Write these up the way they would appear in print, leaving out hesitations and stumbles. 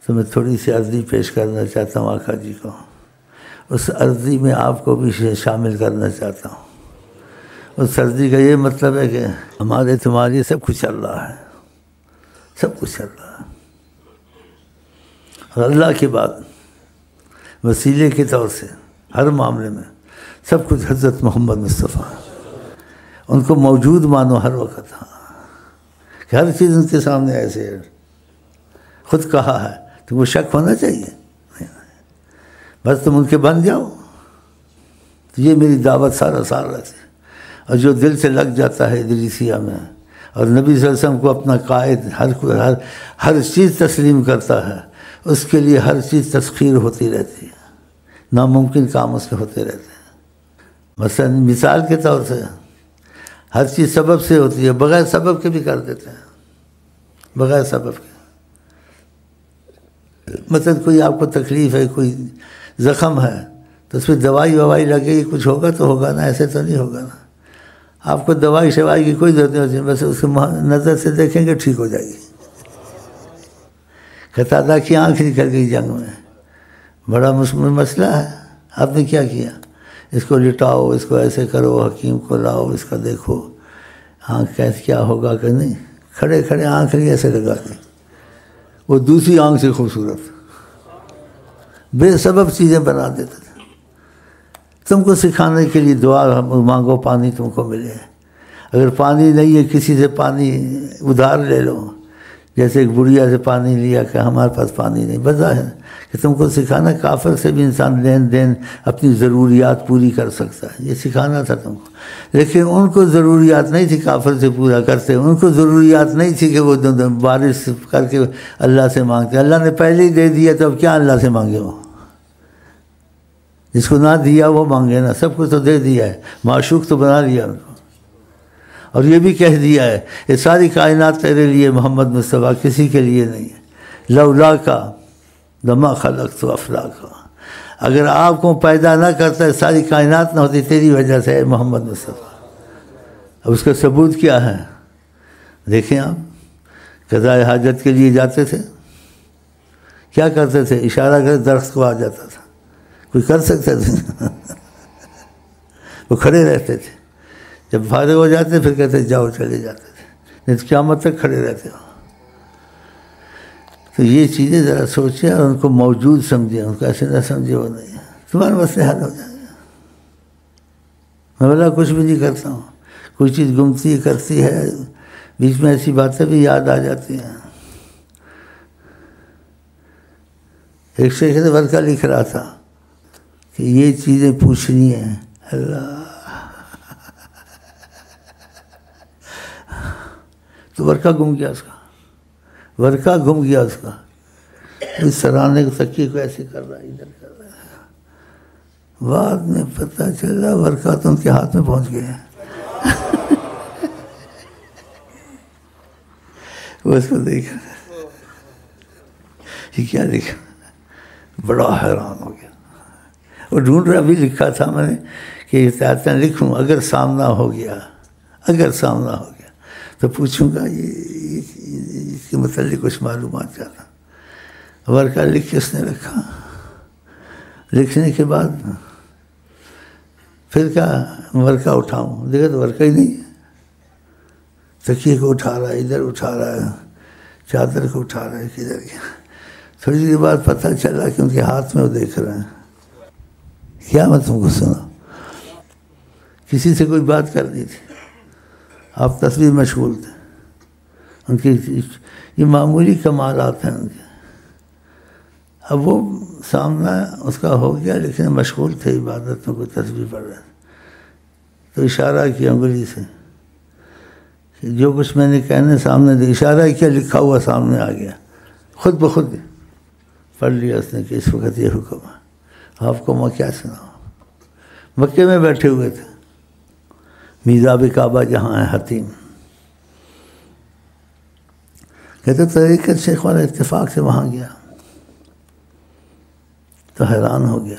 تو میں تھوڑی سی عرضی پیش کرنا چاہتا ہوں آقا جی کو. اس عرضی میں آپ کو بھی شامل کرنا چاہتا ہوں. اس عرضی کا یہ مطلب ہے کہ ہمارے تمہارے سب کچھ چل رہا ہے، سب کچھ چل رہا ہے، اور اللہ کی بات وسیلے کے طور سے ہر معاملے میں سب کچھ حضرت محمد مصطفیٰ، ان کو موجود مانو ہر وقت. ہاں کہ ہر چیز ان کے سامنے ایسے ہے. خود کہا ہے تو وہ شک ہونا چاہیے، بس تم ان کے بن جاؤ. تو یہ میری دعوت سارا سال رہتی ہے. اور جو دل سے لگ جاتا ہے ادریسیہ میں اور نبی صلی اللہ علیہ وسلم کو اپنا قائد ہر چیز تسلیم کرتا ہے، اس کے لیے ہر چیز تسخیر ہوتی رہتی ہے، ناممکن کام اس کے ہوتے رہتے ہیں. مثلا مثال کے طور سے ہر چیز سبب سے ہوتی ہے، بغیر سبب کے بھی کر دیتے ہیں، بغیر سبب کے. مثلا کوئی آپ کو تکلیف ہے، کوئی زخم ہے، تو اس پہ دوائی ووائی لگے گی، کچھ ہوگا تو ہوگا نا، ایسے تو نہیں ہوگا نا. آپ کو دوائی شوائی کی کوئی ضرورت نہیں ہوتی، بس اس کو نظر سے دیکھیں گے ٹھیک ہو جائے گی. قتادہ کی آنکھ نکل گئی جنگ میں، بڑا مسئلہ ہے. آپ نے کیا کیا؟ اس کو لٹاؤ، اس کو ایسے کرو، حکیم کو لاؤ، اس کا دیکھو آنکھ کیسے کیا ہوگا کہ نہیں. کھڑے کھڑے آنکھ نہیں ایسے لگا دی، وہ دوسری آنکھ سے خوبصورت، بے سبب چیزیں بنا دیتے تھے. تم کو سکھانے کے لیے دعا مانگو پانی تم کو ملے. اگر پانی نہیں ہے کسی سے پانی ادھار لے لو، جیسے ایک بڑھیا سے پانی لیا کہ ہمارے پاس پانی نہیں. بظاہر کہ تم کو سکھانا کافر سے بھی انسان لین دین اپنی ضروریات پوری کر سکتا ہے، یہ سکھانا تھا تم کو. لیکن ان کو ضروریات نہیں تھی کافر سے پورا کرتے، ان کو ضروریات نہیں تھی کہ وہ بارش کر کے اللہ سے مانگتے. اللہ نے پہلے ہی دے دیا تو اب کیا اللہ سے مانگے؟ وہ جس کو نہ دیا وہ مانگے نا، سب کو تو دے دیا ہے، معشوق تو بنا لیا ان کو. اور یہ بھی کہہ دیا ہے یہ ساری کائنات تیرے لیے محمد مصطفیٰ، کسی کے لیے نہیں ہے. لولا کا لما خلقت افلاکا، اگر آپ کو پیدا نہ کرتا ساری کائنات نہ ہوتی، تیری وجہ سے ہے محمد مصطفیٰ. اب اس کا ثبوت کیا ہے؟ دیکھیں آپ قضاء حاجت کے لیے جاتے تھے، کیا کرتے تھے؟ اشارہ کر درخت کو آ جاتا تھا. کوئی کر سکتا تھا؟ وہ کھڑے رہتے تھے، جب فارغ ہو جاتے پھر کہتے جاؤ، چلے جاتے تھے، نہیں قیامت تک کھڑے رہتے ہو. تو یہ چیزیں ذرا سوچیں اور ان کو موجود سمجھیں، ان کو ایسے نہ سمجھے وہ نہیں ہے. تمہارے مسئلے حل ہو جائیں گے. میں بولا کچھ بھی نہیں کرتا ہوں، کوئی چیز گمتی کرتی ہے، بیچ میں ایسی باتیں بھی یاد آ جاتی ہیں. ایک شیخ نے ورقہ لکھ رہا تھا کہ یہ چیزیں پوچھنی ہیں. اللہ تو ورقہ گم گیا اس کا، ورقہ گم گیا اس کا. اس سرانے کو تکیے کو ایسے کر رہا ہے، ادھر کر رہا ہے. بعد میں پتہ چلا ورقہ تو ان کے ہاتھ میں پہنچ گیا. وہ اس کو دیکھ یہ کیا لکھا، بڑا حیران ہو گیا. وہ ڈھونڈ رہا، ابھی لکھا تھا میں نے کہ یہ لکھوں اگر سامنا ہو گیا، اگر سامنا ہو گیا تو پوچھوں گا یہ اس کے متعلق کچھ معلومات چاہتا. ورقہ لکھ کے اس نے رکھا. لکھنے کے بعد پھر کیا ورقہ اٹھاؤں، دیکھا تو ورقہ ہی نہیں ہے. تکیے کو اٹھا رہا ہے، ادھر اٹھا رہا ہے، چادر کو اٹھا رہا ہے، کدھر گیا. تھوڑی دیر بعد پتہ چلا کہ ان کے ہاتھ میں وہ دیکھ رہے ہیں. کیا میں تم کو سنا، کسی سے کوئی بات کرنی تھی، آپ تصویر مشغول تھے. ان کی یہ معمولی کمالات ہیں ان کے. اب وہ سامنا اس کا ہو گیا لیکن مشغول تھے عبادت میں، کوئی تصویر پڑھ رہے تو اشارہ کیا انگلی سے کہ جو کچھ میں نے کہنے سامنے دے. اشارہ کیا، لکھا ہوا سامنے آ گیا، خود بخود پڑھ لیا اس نے کہ اس وقت یہ حکم ہے. آپ کو میں کیا سناؤں. مکے میں بیٹھے ہوئے تھے، میزاب کعبہ جہاں ہے حتیم. کہتے طریقت شیخ والا اتفاق سے وہاں گیا تو حیران ہو گیا،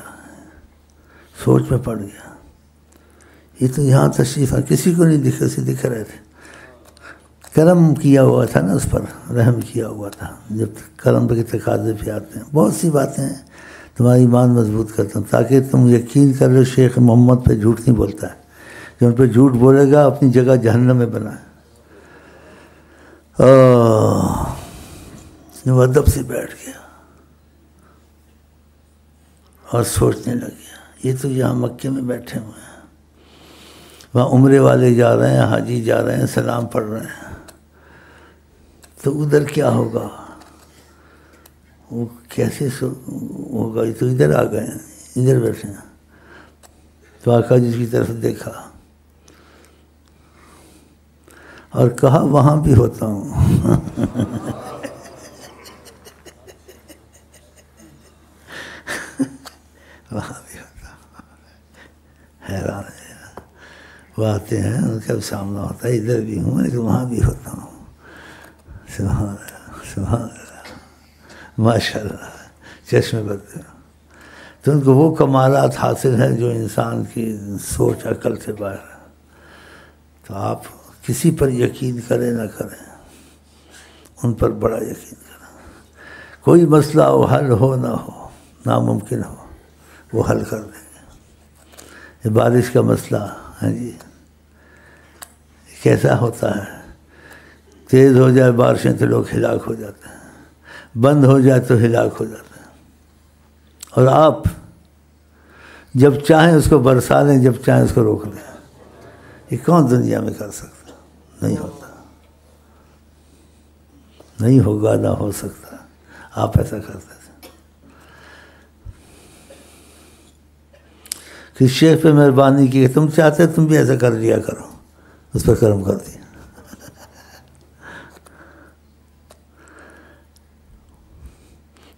سوچ میں پڑ گیا. یہ تو یہاں تشریف ہے، کسی کو نہیں دکھ رہے تھے. کرم کیا ہوا تھا نا، اس پر رحم کیا ہوا تھا. جب کرم کے تقاضے پہ آتے ہیں بہت سی باتیں ہیں تمہاری ایمان مضبوط کرتا ہوں تاکہ تم یقین کر لو شیخ محمد پہ جھوٹ نہیں بولتا ہے. جو ان پہ جھوٹ بولے گا اپنی جگہ جہنم میں بنائے. وہ ادب سے بیٹھ گیا اور سوچنے لگ گیا. یہ تو یہاں مکے میں بیٹھے ہوئے ہیں، وہاں عمرے والے جا رہے ہیں، حاجی جا رہے ہیں، سلام پڑھ رہے ہیں، تو ادھر کیا ہوگا؟ وہ کیسے ہوگا؟ یہ تو ادھر آ گئے ہیں، ادھر بیٹھے ہیں. تو آقا جی کی طرف دیکھا اور کہا وہاں بھی ہوتا ہوں. وہاں بھی ہوتا ہوں. حیران ہے. وہ آتے ہیں ان کا سامنا ہوتا ہے، ادھر بھی ہوں لیکن وہاں بھی ہوتا ہوں. سبحان اللہ، سبحان اللہ، ماشاء اللہ، چشم بدر. تو ان کو وہ کمالات حاصل ہیں جو انسان کی سوچ عقل سے باہر ہے. تو آپ کسی پر یقین کریں نہ کریں، ان پر بڑا یقین کریں. کوئی مسئلہ ہو، حل ہو نہ ہو، ناممکن ہو، وہ حل کر دیں گے. یہ بارش کا مسئلہ ہے جی، کیسا ہوتا ہے؟ تیز ہو جائے بارشیں تو لوگ ہلاک ہو جاتے ہیں، بند ہو جائے تو ہلاک ہو جاتے ہیں. اور آپ جب چاہیں اس کو برسا لیں، جب چاہیں اس کو روک لیں. یہ کون دنیا میں کر سکتا؟ نہیں ہوتا، نہیں ہوگا، نہ ہو سکتا. آپ ایسا کرتے تھے. کہ شیخ پہ مہربانی کی، تم چاہتے تم بھی ایسا کر لیا کرو، اس پہ کرم کر دیا.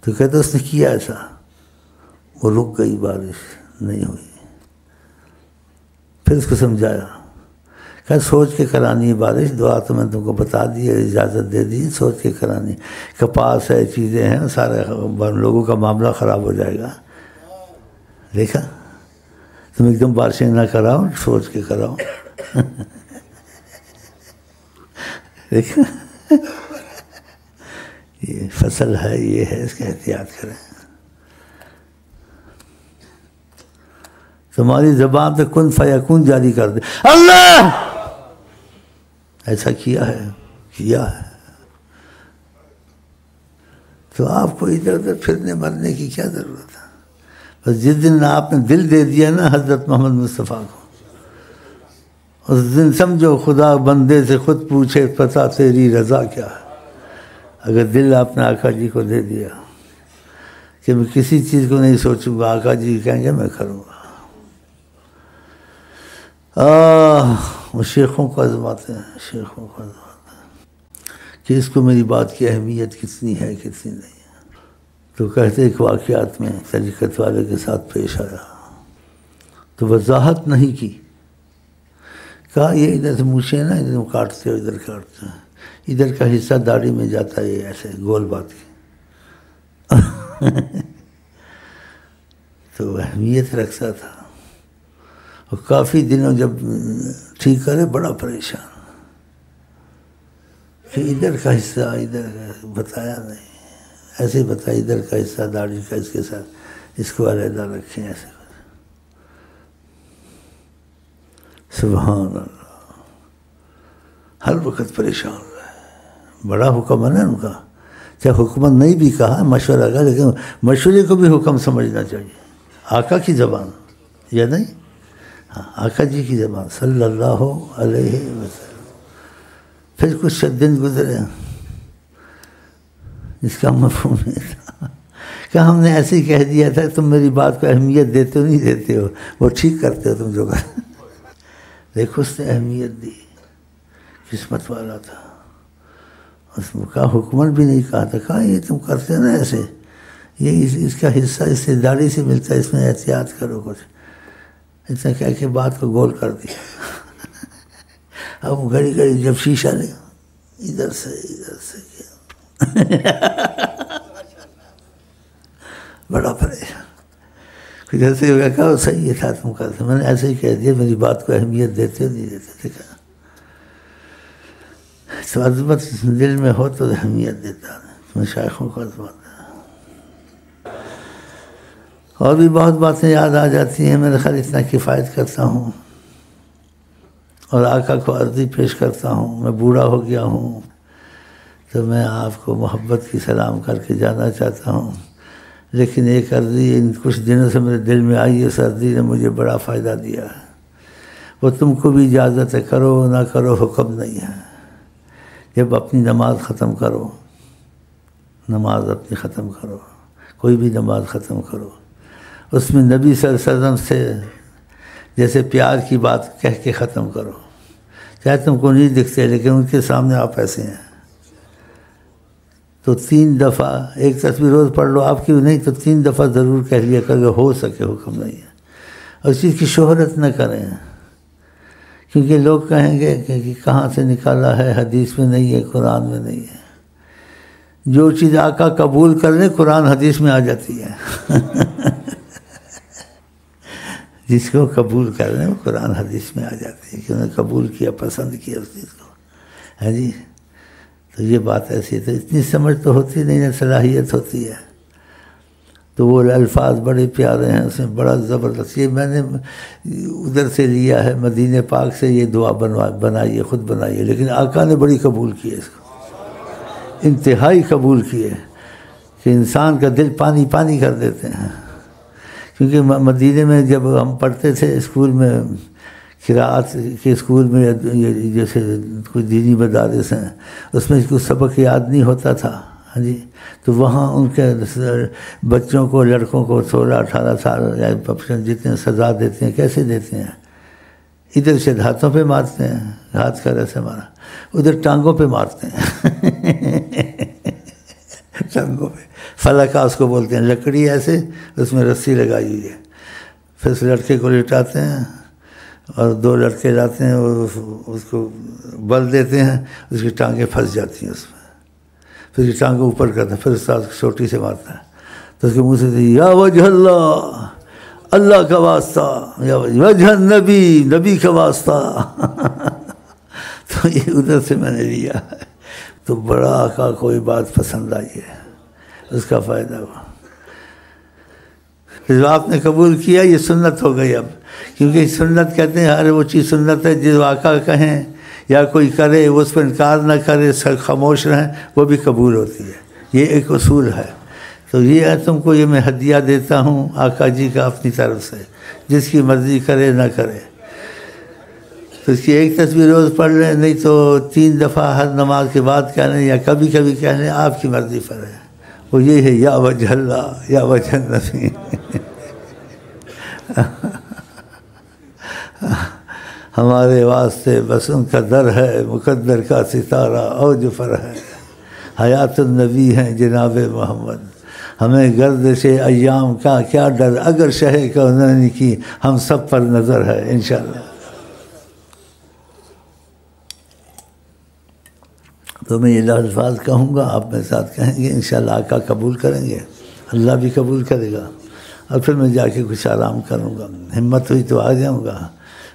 تو کہتے اس نے کیا ایسا، وہ رک گئی، بارش نہیں ہوئی. پھر اس کو سمجھایا کہ سوچ کے کرانی ہے بارش، دعا تو میں تم کو بتا دی ہے، اجازت دے دی، سوچ کے کرانی. کپاس ہے، چیزیں ہیں، سارے لوگوں کا معاملہ خراب ہو جائے گا. دیکھا، تم ایک دم بارشیں نہ کراؤ، سوچ کے کراؤ. دیکھا، یہ فصل ہے، یہ ہے، اس کا احتیاط کریں. تمہاری زبان پہ کن فیکون جاری کر دے. اللہ ایسا کیا ہے. تو آپ کو ادھر ادھر پھرنے مرنے کی کیا ضرورت ہے؟ بس جس دن آپ نے دل دے دیا نا حضرت محمد مصطفیٰ کو، اس دن سمجھو خدا بندے سے خود پوچھے پتہ تیری رضا کیا ہے. اگر دل آپ نے آقا جی کو دے دیا کہ میں کسی چیز کو نہیں سوچوں گا، آقا جی کہیں گے میں کروں گا. وہ شیخوں کو آزماتے ہیں، شیخوں کو آزماتے ہیں کہ اس کو میری بات کی اہمیت کتنی ہے، کتنی نہیں ہے. تو کہتے ایک واقعات میں طریقت والے کے ساتھ پیش آیا تو وضاحت نہیں کی. کہا یہ ادھر سے مونچھیں نا، ادھر کاٹتے ہو، ادھر کاٹتے ہیں، ادھر کا حصہ داڑھی میں جاتا ہے، ایسے گول بات کی. تو اہمیت رکھتا تھا. اور کافی دنوں جب ٹھیک کرے بڑا پریشان کہ ادھر کا حصہ ادھر کا بتایا نہیں، ایسے ہی بتایا ادھر کا حصہ داڑھی کا اس کے ساتھ اس کو علیحدہ رکھیں ایسے. سبحان اللہ، ہر وقت پریشان رہے. بڑا حکم ہے نا ان کا، چاہے حکمت نہیں بھی کہا، مشورہ کا، لیکن مشورے کو بھی حکم سمجھنا چاہیے. آقا کی زبان یا نہیں، ہاں آقا جی کی زبان صلی اللہ علیہ وسلم. پھر کچھ دن گزرے، اس کا مفہوم نہیں تھا کہ ہم نے ایسے ہی کہہ دیا تھا، تم میری بات کو اہمیت دیتے ہو نہیں دیتے ہو، وہ ٹھیک کرتے ہو تم جو کر. دیکھو اس نے اہمیت دی، قسمت والا تھا. اس نے کہا حکمت بھی نہیں کہا تھا، کہا یہ تم کرتے نا ایسے، یہ اس کا حصہ اس سے داڑھی سے ملتا ہے، اس میں احتیاط کرو کچھ. اتنا کہہ کے بات کو گول کر دیا. اب گھڑی گھڑی جب شیشہ لے ادھر سے کیا بڑا پریشان. جیسے ہو گیا، کہا صحیح تھا تم کرتے، میں نے ایسے ہی کہہ دیا، میری بات کو اہمیت دیتے نہیں دیتے. دیکھا تو عظمت دل میں ہو تو اہمیت دیتا ہے، مشائخوں کو عظمت ہے۔ اور بھی بہت باتیں یاد آ جاتی ہیں، میرے خیال اتنا کفایت کرتا ہوں اور آقا کو عرضی پیش کرتا ہوں۔ میں بوڑھا ہو گیا ہوں تو میں آپ کو محبت کی سلام کر کے جانا چاہتا ہوں، لیکن ایک عرضی ان کچھ دنوں سے میرے دل میں آئی، اس عرضی نے مجھے بڑا فائدہ دیا ہے، وہ تم کو بھی اجازت ہے، کرو نہ کرو حکم نہیں ہے۔ جب اپنی نماز ختم کرو، نماز اپنی ختم کرو، کوئی بھی نماز ختم کرو، اس میں نبی صلی اللہ علیہ وسلم سے جیسے پیار کی بات کہہ کے ختم کرو، چاہے تم کو نہیں دکھتے لیکن ان کے سامنے آپ ایسے ہیں۔ تو 3 دفعہ ایک تسبیح روز پڑھ لو، آپ کی نہیں تو 3 دفعہ ضرور کہہ لیا کر کے ہو سکے، حکم نہیں ہے۔ اور اس چیز کی شہرت نہ کریں، کیونکہ لوگ کہیں گے کہ کہاں سے نکالا ہے، حدیث میں نہیں ہے، قرآن میں نہیں ہے۔ جو چیز آقا قبول کر لیں قرآن حدیث میں آ جاتی ہے۔ جس کو قبول کر لیں وہ قرآن حدیث میں آ جاتی ہے کہ انہوں نے قبول کیا، پسند کیا اس چیز کو، ہے جی۔ تو یہ بات ایسی ہے، تو اتنی سمجھ تو ہوتی نہیں ہے، صلاحیت ہوتی ہے۔ تو وہ الفاظ بڑے پیارے ہیں، اس میں بڑا زبردست، یہ میں نے ادھر سے لیا ہے، مدینہ پاک سے یہ دعا بنائی ہے، خود بنائی ہے، لیکن آقا نے بڑی قبول کی ہے اس کو، انتہائی قبول کی ہے کہ انسان کا دل پانی پانی کر دیتے ہیں۔ کیونکہ مدینہ میں جب ہم پڑھتے تھے اسکول میں، قراءت کے اسکول میں، جیسے کوئی دینی مدارس ہیں، اس میں کوئی سبق یاد نہیں ہوتا تھا، ہاں جی، تو وہاں ان کے بچوں کو، لڑکوں کو 16-18 سال یا جتنے سزا دیتے ہیں، کیسے دیتے ہیں؟ ادھر سے ہاتھوں پہ مارتے ہیں، ہاتھ کا ایسے مارا، ادھر ٹانگوں پہ مارتے ہیں، ٹانگوں پہ، فلکا اس کو بولتے ہیں، لکڑی ایسے اس میں رسی لگائی ہوئی ہے، پھر اس لڑکے کو لٹاتے ہیں اور 2 لڑکے لاتے ہیں، اس کو بل دیتے ہیں، اس کی ٹانگیں پھنس جاتی ہیں اس میں، پھر اس کی ٹانگیں اوپر کرتا ہے، پھر استاد چوٹی سے مارتا ہے، تو اس کے منہ سے یا وجہ اللہ، اللہ کا واسطہ، یا وجہ نبی، نبی کا واسطہ۔ تو یہ ادھر سے میں نے لیا ہے، تو بڑا آقا کوئی بات پسند آئی ہے، اس کا فائدہ ہوا۔ جب آپ نے قبول کیا یہ سنت ہو گئی اب، کیونکہ سنت کہتے ہیں ہر وہ چیز سنت ہے جو آقا کہیں یا کوئی کرے وہ اس پر انکار نہ کرے، خاموش رہیں، وہ بھی قبول ہوتی ہے، یہ ایک اصول ہے۔ تو یہ ہے تم کو یہ میں ہدیہ دیتا ہوں آقا جی کا اپنی طرف سے، جس کی مرضی کرے نہ کرے، تو اس کی ایک تسبیح روز پڑھ لیں، نہیں تو 3 دفعہ ہر نماز کے بعد کہہ لیں یا کبھی کبھی کہہ لیں، آپ کی مرضی پر ہے۔ وہ یہ ہے یا وجہ اللہ یا وجہ نبی۔ ہمارے واسطے بس ان کا در ہے، مقدر کا ستارہ اوج پر ہے، حیات النبی ہیں جناب محمد، ہمیں گردش ایام کا کیا ڈر، اگر شہ کونین کی ہم سب پر نظر ہے، انشاءاللہ۔ تو میں یہ الفاظ کہوں گا، آپ میرے ساتھ کہیں گے، انشاءاللہ آقا قبول کریں گے، اللہ بھی قبول کرے گا، اور پھر میں جا کے کچھ آرام کروں گا، ہمت ہوئی تو آ جاؤں گا،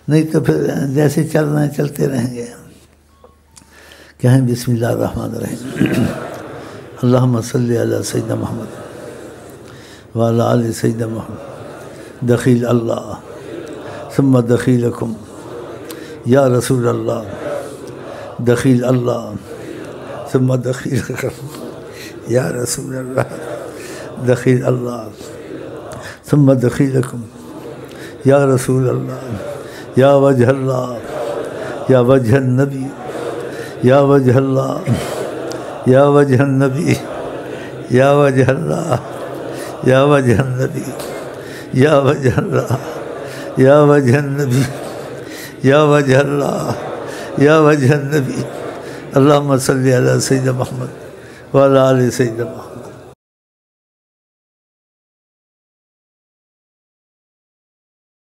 نہیں تو پھر جیسے چل رہے ہیں چلتے رہیں گے۔ کہیں بسم اللہ الرحمن الرحیم، اللہم صلی علی سیدنا محمد وعلی آل سیدنا محمد، دخیل اللہ ثم دخیلکم یا رسول اللہ، دخیل اللہ ثم دخیلکم یا رسول اللہ، دخیل اللہ ثم دخیلکم یا رسول اللہ، یا وجہ اللہ یا وجہ النبی، یا وجہ اللہ یا وجہ النبی، یا وجہ اللہ یا وجہ النبی، یا وجہ اللہ یا وجہ النبی، یا وجہ اللہ یا وجہ النبی، اللہم صلی علی سیدنا محمد وعلی آل سیدنا محمد۔